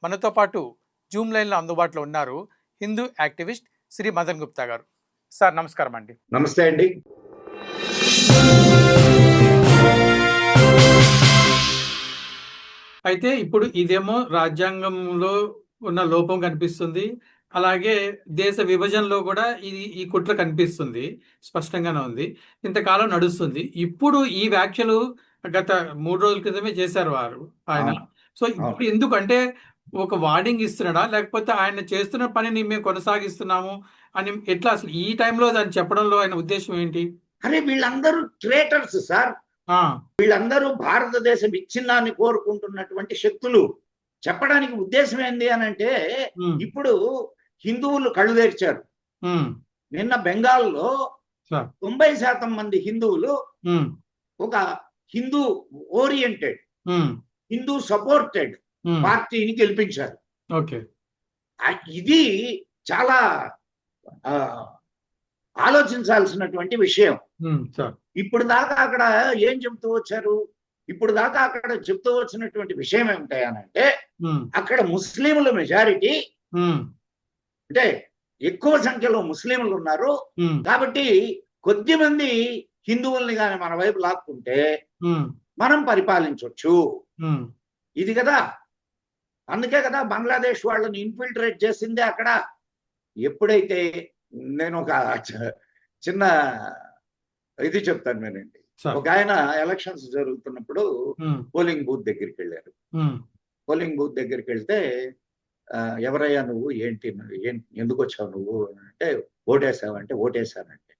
మనతో పాటు జూమ్ లైన్లో అందుబాటులో ఉన్నారు హిందూ యాక్టివిస్ట్ శ్రీ మదన్ గుప్తా గారు. సార్ నమస్కారం అండి. నమస్తే అండి. అయితే ఇప్పుడు ఇదేమో రాజ్యాంగంలో ఉన్న లోపం కనిపిస్తుంది, అలాగే దేశ విభజనలో కూడా ఈ కుట్ర కనిపిస్తుంది, స్పష్టంగానే ఉంది. ఇంతకాలం నడుస్తుంది. ఇప్పుడు ఈ వ్యాఖ్యలు గత 3 రోజుల క్రితమే చేశారు ఆయన. సో ఇప్పుడు ఎందుకు అంటే ఒక వార్నింగ్ ఇస్తున్నాడా, లేకపోతే ఆయన చేస్తున్న పనిని మేము కొనసాగిస్తున్నాము అని ఎట్లా, అసలు ఈ టైంలో దాన్ని చెప్పడంలో ఆయన ఉద్దేశం ఏంటి? అరే వీళ్ళందరూ ట్రేటర్స్ సార్. వీళ్ళందరూ భారతదేశ విచ్ఛిన్నాన్ని కోరుకుంటున్నటువంటి శక్తులు. చెప్పడానికి ఉద్దేశం ఏంది అని అంటే, ఇప్పుడు హిందువులు కళ్ళు తెరిచారు. నిన్న బెంగాల్లో 90% మంది హిందువులు ఒక హిందూ ఓరియంటెడ్, హిందూ సపోర్టెడ్ పార్టీని గెలిపించారు. ఇది చాలా ఆలోచించాల్సినటువంటి విషయం. ఇప్పుడు దాకా అక్కడ ఏం చెబుతూ వచ్చారు? ఇప్పుడు దాకా అక్కడ చెప్తూ వచ్చినటువంటి విషయం ఏమిటాయనంటే, అక్కడ ముస్లింల మెజారిటీ, అంటే ఎక్కువ సంఖ్యలో ముస్లింలు ఉన్నారు కాబట్టి కొద్ది మంది హిందువుల్ని కానీ మన వైపు లాక్కుంటే మనం పరిపాలించవచ్చు, ఇది కదా. అందుకే కదా బంగ్లాదేశ్ వాళ్ళని ఇన్ఫిల్ట్రేట్ చేసిందే అక్కడ. ఎప్పుడైతే నేను ఒక చిన్న ఇది చెప్తాను వినండి. ఒక ఆయన ఎలక్షన్స్ జరుగుతున్నప్పుడు పోలింగ్ బూత్ దగ్గరికి వెళ్ళారు. పోలింగ్ బూత్ దగ్గరికి వెళ్తే, ఎవరయ్యా నువ్వు, ఏంటి, ఎందుకు వచ్చావు నువ్వు అంటే, ఓటేసావు అంటే, ఓటేసానంటే.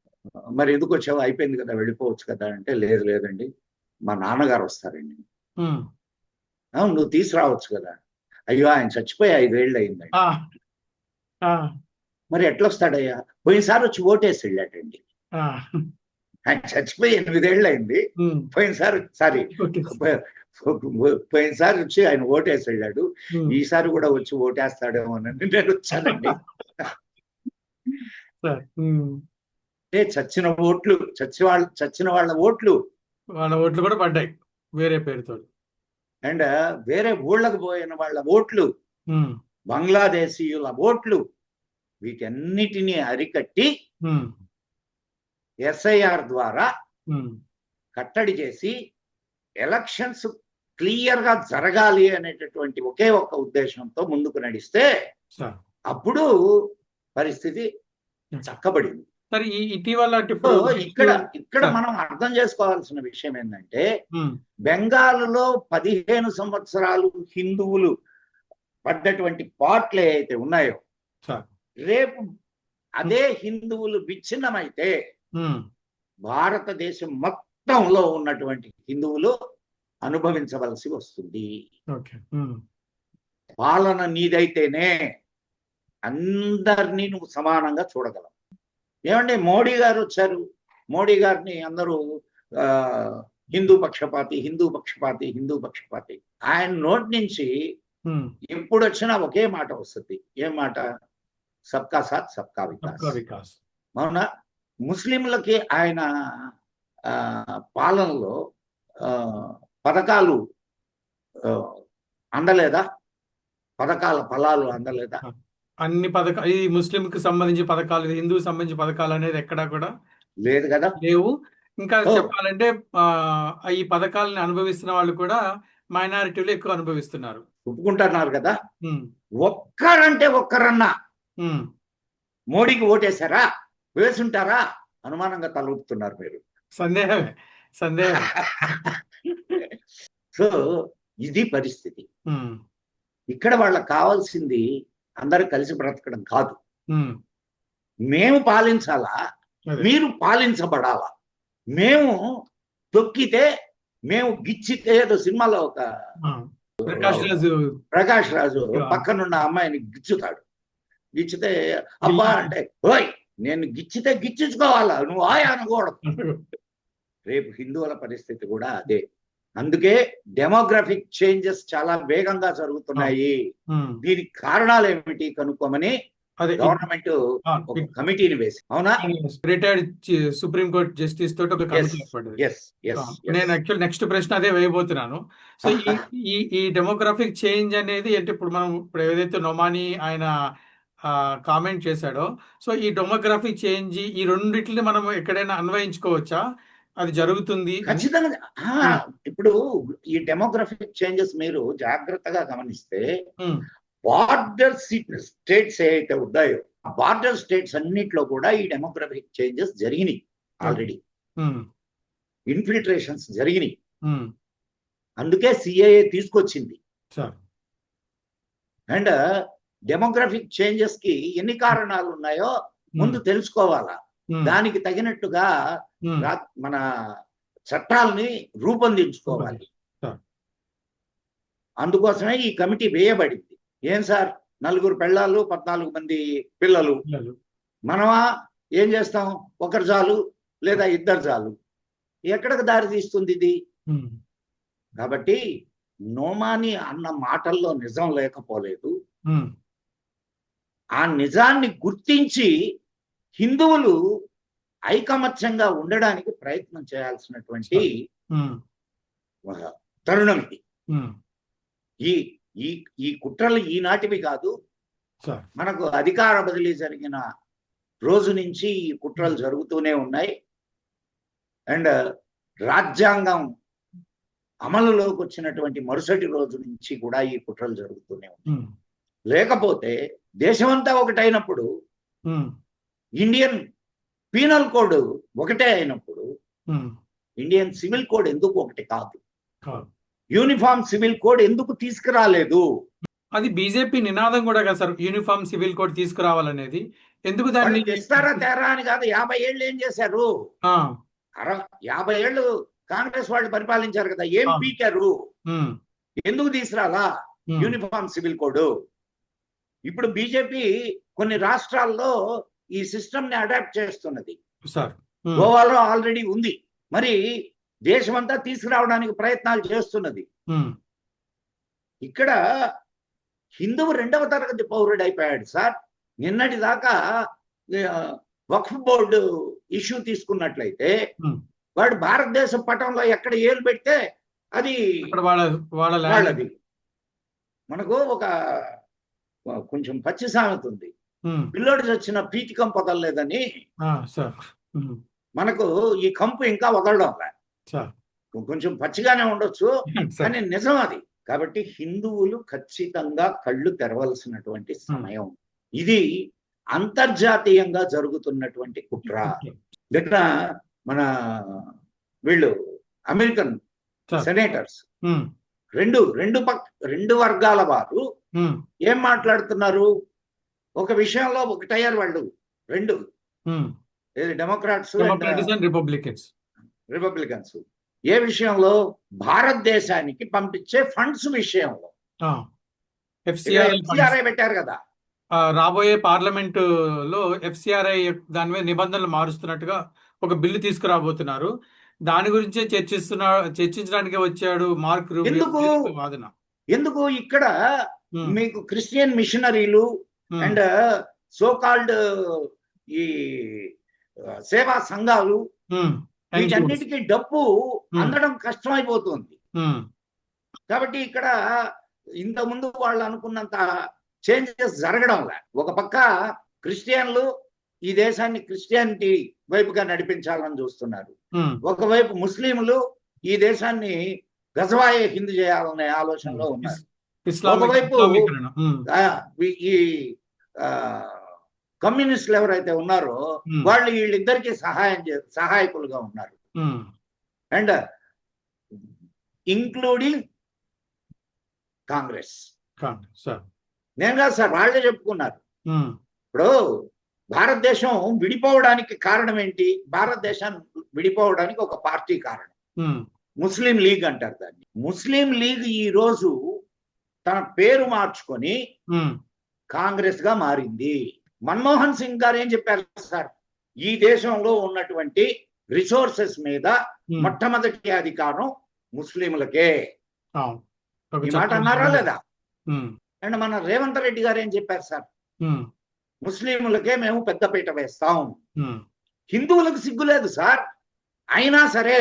మరి ఎందుకు వచ్చావు, అయిపోయింది కదా వెళ్ళిపోవచ్చు కదా అంటే, లేదండి మా నాన్నగారు వస్తారండి. నువ్వు తీసుకురావచ్చు కదా. అయ్యో ఆయన చచ్చిపోయి 5 ఏళ్ళు అయిందండి. మరి ఎట్లా వస్తాడయ్యా? పోయినసారి వచ్చి ఓటేసి వెళ్ళాడండి. ఆయన చచ్చిపోయి 8 ఏళ్ళు అయింది. పోయినసారి వచ్చి ఆయన ఓటేసి వెళ్ళాడు. ఈసారి కూడా వచ్చి ఓటేస్తాడేమో అని నేను వచ్చానండి. అంటే చచ్చిన వాళ్ళ ఓట్లు కూడా పడ్డాయి వేరే పేరుతో. అండ్ వేరే ఊళ్ళకు పోయిన వాళ్ళ ఓట్లు, బంగ్లాదేశీయుల ఓట్లు, వీటన్నిటినీ అరికట్టి ఎస్ఐఆర్ ద్వారా కట్టడి చేసి ఎలక్షన్స్ క్లియర్ గా జరగాలి అనేటటువంటి ఒకే ఒక్క ఉద్దేశంతో ముందుకు నడిస్తే అప్పుడు పరిస్థితి చక్కబడింది. ఇటీవల ఇక్కడ మనం అర్థం చేసుకోవాల్సిన విషయం ఏంటంటే, బెంగాల్లో 15 సంవత్సరాలు హిందువులు పడ్డటువంటి పాట్లు ఏవైతే ఉన్నాయో, రేపు అదే హిందువులు విచ్ఛిన్నమైతే భారతదేశం మొత్తంలో ఉన్నటువంటి హిందువులు అనుభవించవలసి వస్తుంది. పాలన నీదైతేనే అందరినీ నువ్వు సమానంగా చూడగలవు. ఏమంటే మోడీ గారు వచ్చారు, మోడీ గారిని అందరూ హిందూ పక్షపాతి. ఆయన నోటి నుంచి ఎప్పుడు వచ్చినా ఒకే మాట వస్తుంది. ఏం మాట? సబ్కా సాత్ సబ్కా వికాస్. అవునా? ముస్లింలకి ఆయన పాలనలో పథకాలు అందలేదా? పథకాల ఫలాలు అందలేదా? అన్ని పథకాలు, ఈ ముస్లిం కి సంబంధించి పథకాలు, హిందూ సంబంధించి పథకాలు అనేది ఎక్కడా కూడా లేదు కదా, లేవు. ఇంకా చెప్పాలంటే ఈ పథకాలను అనుభవిస్తున్న వాళ్ళు కూడా మైనారిటీలు ఎక్కువ అనుభవిస్తున్నారు, ఒప్పుకుంటున్నారు కదా. ఒక్కరంటే ఒక్కరన్నా మోడీకి ఓటేశారా, వేసుంటారా? అనుమానంగా తలూపుతున్నారు మీరు. సందేహమే. సో ఇది పరిస్థితి. ఇక్కడ వాళ్ళకి కావాల్సింది అందరూ కలిసి బ్రతకడం కాదు. మేము పాలించాలా, మీరు పాలించబడాలా. మేము తొక్కితే, మేము గిచ్చితే, ఏదో సినిమాలో ఒక ప్రకాష్ రాజు పక్కనున్న అమ్మాయిని గిచ్చుతాడు. గిచ్చితే అబ్బా అంటే, ఓయ్ నేను గిచ్చితే గిచ్చుకోవాలా, నువ్వు ఆయా అనకూడదు. రేపు హిందువుల పరిస్థితి కూడా అదే. అందుకే డెమోగ్రఫిక్ చేంజెస్ చాలా వేగంగా జరుగుతున్నాయి. దీనికి కారణాలు ఏమిటి కనుక్కోమని అదే గవర్నమెంట్ ఒక కమిటీని వేసి, అవునా? రిటైర్డ్ సుప్రీంకోర్టు జస్టిస్ తోటి ఒక కమిటీ ఏర్పడ్డది. నేను యాక్చువల్ నెక్స్ట్ ప్రశ్న అదే వేయబోతున్నాను. సో ఈ ఈ డెమోగ్రాఫిక్ చేంజ్ అనేది అంటే ఇప్పుడు ఏదైతే నొమాని ఆయన కామెంట్ చేశాడో, సో ఈ డెమోగ్రాఫిక్ చేంజ్ ఈ రెండిటిని మనం ఎక్కడైనా అన్వయించుకోవచ్చా? అది జరుగుతుంది అని? ఖచ్చితంగా. ఇప్పుడు ఈ డెమోగ్రఫిక్ చేంజెస్ మీరు జాగ్రత్తగా గమనిస్తే, బార్డర్ స్టేట్స్ ఏవైతే ఉన్నాయో, బార్డర్ స్టేట్స్ అన్నిట్లో కూడా ఈ డెమోగ్రఫిక్ చేంజెస్ జరిగినాయి ఆల్రెడీ. ఇన్ఫిల్ట్రేషన్స్ జరిగినాయి. అందుకే సిఏఏ తీసుకొచ్చింది. అండ్ డెమోగ్రఫిక్ చేంజెస్ కి ఎన్ని కారణాలు ఉన్నాయో ముందు తెలుసుకోవాలా. దానికి తగినట్టుగా మన చట్టాలని రూపొందించుకోవాలి. అందుకోసమే ఈ కమిటీ వేయబడింది. ఏం సార్, 4 పెళ్ళాలు 14 మంది పిల్లలు, మనమా ఏం చేస్తాం? ఒకరు చాలు లేదా 2 చాలు. ఎక్కడికి దారి తీస్తుంది ఇది? కాబట్టి నోమాని అన్న మాటల్లో నిజం లేకపోలేదు. ఆ నిజాన్ని గుర్తించి హిందువులు ఐకమత్యంగా ఉండడానికి ప్రయత్నం చేయాల్సినటువంటి తరుణం ఇది. ఈ ఈ ఈ కుట్రలు ఈనాటివి కాదు. మనకు అధికార బదిలీ జరిగిన రోజు నుంచి ఈ కుట్రలు జరుగుతూనే ఉన్నాయి. అండ్ రాజ్యాంగం అమలులోకి వచ్చినటువంటి మరుసటి రోజు నుంచి కూడా ఈ కుట్రలు జరుగుతూనే ఉన్నాయి. లేకపోతే దేశమంతా ఒకటైనప్పుడు, ఇండియన్ పీనల్ కోడ్ ఒకటే అయినప్పుడు, ఇండియన్ సివిల్ కోడ్ ఎందుకు ఒకటి కాదు? యూనిఫామ్ సివిల్ కోడ్ ఎందుకు తీసుకురాలేదు? అది బీజేపీ నినాదం కూడా కదా సార్, యూనిఫామ్ సివిల్ కోడ్ తీసుకురావాలనేది. ఎందుకు దాన్ని తెస్తారా తేరా అని కాదు. 50 ఏళ్ళు ఏం చేశారు? 50 ఏళ్ళు కాంగ్రెస్ వాళ్ళు పరిపాలించారు కదా, ఏం పీకారు? ఎందుకు తీసుకురాలా యూనిఫామ్ సివిల్ కోడ్? ఇప్పుడు బీజేపీ కొన్ని రాష్ట్రాల్లో ఈ సిస్టమ్ ని అడాప్ట్ చేస్తున్నది. గోవాలో ఆల్రెడీ ఉంది. మరి దేశమంతా తీసుకురావడానికి ప్రయత్నాలు చేస్తున్నది. ఇక్కడ హిందువు 2వ తరగతి పౌరుడు అయిపోయాడు సార్. నిన్నటి దాకా వక్ఫ్ బోర్డు ఇష్యూ తీసుకున్నట్లయితే, వాడు భారతదేశ పటంలో ఎక్కడ ఏలు పెడితే అది వాళ్ళది. మనకు ఒక కొంచెం పచ్చి సామెత ఉంది, పిల్లోడు చచ్చిన పీతికం పొదలేదని. మనకు ఈ కంపు ఇంకా వదలడం, కొంచెం పచ్చిగానే ఉండొచ్చు కానీ నిజం అది. కాబట్టి హిందువులు ఖచ్చితంగా కళ్ళు తెరవలసినటువంటి సమయం ఇది. అంతర్జాతీయంగా జరుగుతున్నటువంటి కుట్ర. దగ్గర మన వీళ్ళు అమెరికన్ సెనేటర్స్ రెండు వర్గాల వారు ఏం మాట్లాడుతున్నారు? ఒక విషయంలో ఒకటయ్యారు వాళ్ళు. రెండు డెమోక్రాట్స్ రిపబ్లికన్స్. ఏ విషయంలో? భారతదేశానికి పంపించే ఫండ్స్ విషయంలో. ఎఫ్సిఆర్ఐ పెట్టారు కదా, రాబోయే పార్లమెంట్ లో ఎఫ్సిఆర్ఐ దాని మీద నిబంధనలు మారుస్తున్నట్టుగా ఒక బిల్లు తీసుకురాబోతున్నారు. దాని గురించే చర్చించడానికి వచ్చాడు మార్క్ రూబియో. వాదన ఎందుకు? ఇక్కడ మీకు క్రిస్టియన్ మిషనరీలు అండ్ సో కాల్డ్ ఈ సేవా సంఘాలు, వీటన్నిటికీ డబ్బు అందడం కష్టమైపోతుంది. కాబట్టి ఇక్కడ ఇంతకుముందు వాళ్ళు అనుకున్నంత చేంజెస్ జరగడం లే. ఒక పక్క క్రిస్టియన్లు ఈ దేశాన్ని క్రిస్టియానిటీ వైపుగా నడిపించాలని చూస్తున్నారు. ఒకవైపు ముస్లింలు ఈ దేశాన్ని గజవాయే హిందూ చేయాలనే ఆలోచనలో ఉన్నారు. ఒకవైపు ఈ కమ్యూనిస్టులు ఎవరైతే ఉన్నారో వాళ్ళు వీళ్ళిద్దరికి సహాయకులుగా ఉన్నారు. And including Congress. నేను కాదు సార్, వాళ్ళే చెప్పుకున్నారు. ఇప్పుడు భారతదేశం విడిపోవడానికి కారణం ఏంటి? భారతదేశం విడిపోవడానికి ఒక పార్టీ కారణం, ముస్లిం లీగ్ అంటారు దాన్ని. ముస్లిం లీగ్ ఈ రోజు తన పేరు మార్చుకొని కాంగ్రెస్ గా మారింది. మన్మోహన్ సింగ్ గారు ఏం చెప్పారు సార్? ఈ దేశంలో ఉన్నటువంటి రిసోర్సెస్ మీద మొట్టమొదటి అధికారం ముస్లింలకే. ఈ మాట అన్నారా లేదా? అండ్ మన రేవంత్ రెడ్డి గారు ఏం చెప్పారు సార్? ముస్లింలకే మేము పెద్దపీట వేస్తాం. ఉమ్, హిందువులకు సిగ్గు లేదు సార్, అయినా సరే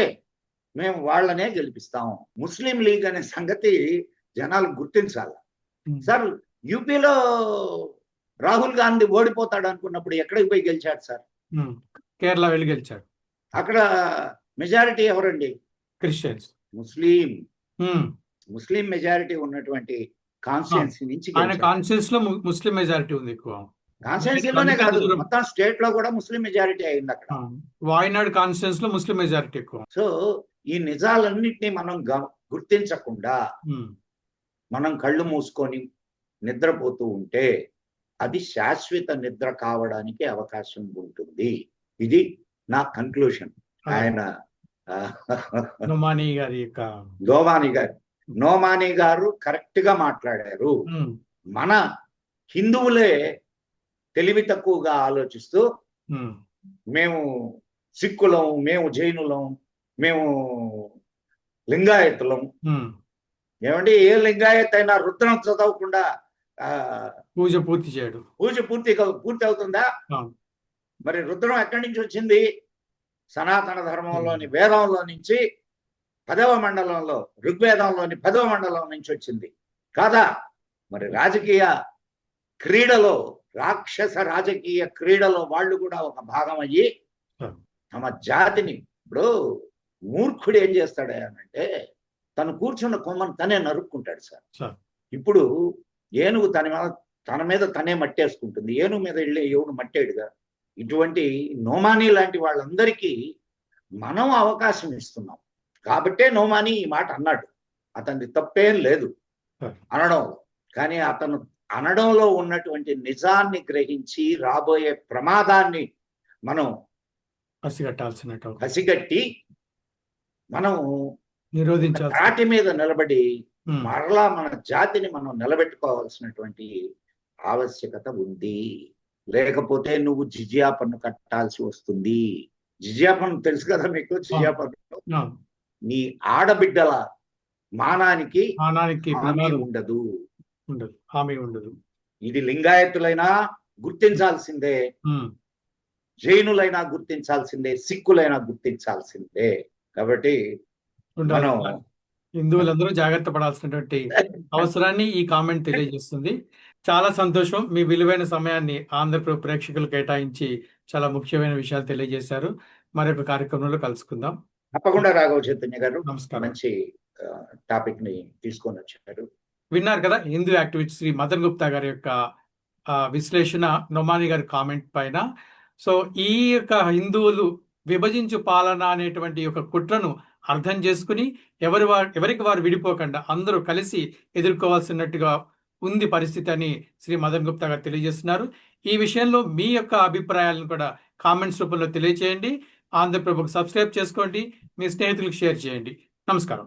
మేము వాళ్ళనే గెలిపిస్తాం. ముస్లిం లీగ్ అనే సంగతి జనాలు గుర్తించాలి ఉమ్, సార్. యూపీలో రాహుల్ గాంధీ ఓడిపోతాడు అనుకున్నప్పుడు ఎక్కడికి పోయి గెలిచాడు సార్? ఉమ్. కేరళ వెళ్ళి గెలిచాడు. అక్కడ మెజారిటీ ఎవరండి? క్రిస్టియన్స్. ముస్లిం. ఉమ్. ముస్లిం మెజారిటీ ఉన్నటువంటి కాన్స్టిట్యున్సీ నుంచి ఆయన గెలిచాడు. కాన్స్టిట్యూన్స్ లో ముస్లిం మెజారిటీ ఉంది ఎక్కువ. కాన్స్టిట్యున్సీలోనే కాదు, మొత్తం స్టేట్ లో కూడా ముస్లిం మెజారిటీ అయింది అక్కడ. వాయనాడ్ కాన్స్టిట్యూన్స్ లో ముస్లిం మెజారిటీ ఎక్కువ. సో ఈ నిజాలన్నింటినీ మనం గుర్తించకుండా ఉమ్, మనం కళ్ళు మూసుకొని నిద్రపోతూ ఉంటే అది శాశ్వత నిద్ర కావడానికి అవకాశం ఉంటుంది. ఇది నా కన్క్లూషన్. ఆయన నొమానీ గారి యొక్క నోమాని గారు కరెక్ట్ గా మాట్లాడారు. ఉమ్, మన హిందువులే తెలివి తక్కువగా ఆలోచిస్తూ ఉమ్, మేము సిక్కులం, మేము జైనులం, మేము లింగాయతులం. ఉమ్. ఏమంటే ఏ లింగాయత్ అయినా రుద్రం చదవకుండా పూజ పూర్తి చేయడు. పూజ పూర్తి అవుతుందా? మరి రుద్రం ఎక్కడి నుంచి వచ్చింది? సనాతన ధర్మంలోని వేదంలో నుంచి 10వ మండలంలో, ఋగ్వేదంలోని 10వ మండలం నుంచి వచ్చింది కాదా? మరి రాజకీయ క్రీడలో, రాక్షస రాజకీయ క్రీడలో వాళ్ళు కూడా ఒక భాగం అయ్యి తమ జాతిని, ఇప్పుడు మూర్ఖుడు ఏం చేస్తాడు అంటే తను కూర్చున్న కొమ్మను తనే నరుక్కుంటాడు సార్. ఇప్పుడు ఏనుగు తన మీద తనే మట్టేసుకుంటుంది. ఏనుగు మీద వెళ్ళి ఎవడు మట్టేడుగా. ఇటువంటి నోమానీ లాంటి వాళ్ళందరికీ మనం అవకాశం ఇస్తున్నాం కాబట్టే నోమానీ ఈ మాట అన్నాడు. అతని తప్పేం లేదు అనడంలో, కానీ అతను అనడంలో ఉన్నటువంటి నిజాన్ని గ్రహించి రాబోయే ప్రమాదాన్ని మనం పసిగట్టి మనం నిరోధించాలి. తాటి మీద నిలబడి మరలా మన జాతిని మనం నిలబెట్టుకోవాల్సినటువంటి ఆవశ్యకత ఉంది. లేకపోతే నువ్వు జిజియా పన్ను కట్టాల్సి వస్తుంది. జిజియా పన్ను తెలుసు కదా మీకు? జిజియా పన్ను నీ ఆడబిడ్డల మానానికి హామీ ఉండదు. ఇది లింగాయతులైనా గుర్తించాల్సిందే, జైనులైనా గుర్తించాల్సిందే, సిక్కులైనా గుర్తించాల్సిందే. కాబట్టి మనం హిందువులందరూ జాగ్రత్త పడాల్సినటువంటి అవసరాన్ని ఈ కామెంట్ తెలియజేస్తుంది. చాలా సంతోషం. మీ విలువైన సమయాన్ని ఆంధ్రప్రదేశ్ ప్రేక్షకులు కేటాయించి చాలా ముఖ్యమైన విషయాలు తెలియజేశారు. మరొక కార్యక్రమంలో కలుసుకుందాం. తప్పకుండా రాఘవ చైతన్య గారు, నమస్కారం. మంచి టాపిక్ ని తీసుకొని వచ్చారు. విన్నారు కదా హిందూ యాక్టివిస్ట్ శ్రీ మదన్ గుప్తా గారి యొక్క విశ్లేషణ నొమానీ గారి కామెంట్ పైన. సో ఈ యొక్క హిందువులు విభజించు పాలన అనేటువంటి ఒక కుట్రను అర్థం చేసుకుని ఎవరికి వారు విడిపోకుండా అందరూ కలిసి ఎదుర్కోవాల్సినట్టుగా ఉంది పరిస్థితి అని శ్రీ మదన్ గుప్తా గారు తెలియజేస్తున్నారు. ఈ విషయంలో మీ యొక్క అభిప్రాయాలను కూడా కామెంట్స్ రూపంలో తెలియచేయండి. ఆంధ్రప్రభకు సబ్స్క్రైబ్ చేసుకోండి, మీ స్నేహితులకు షేర్ చేయండి. నమస్కారం.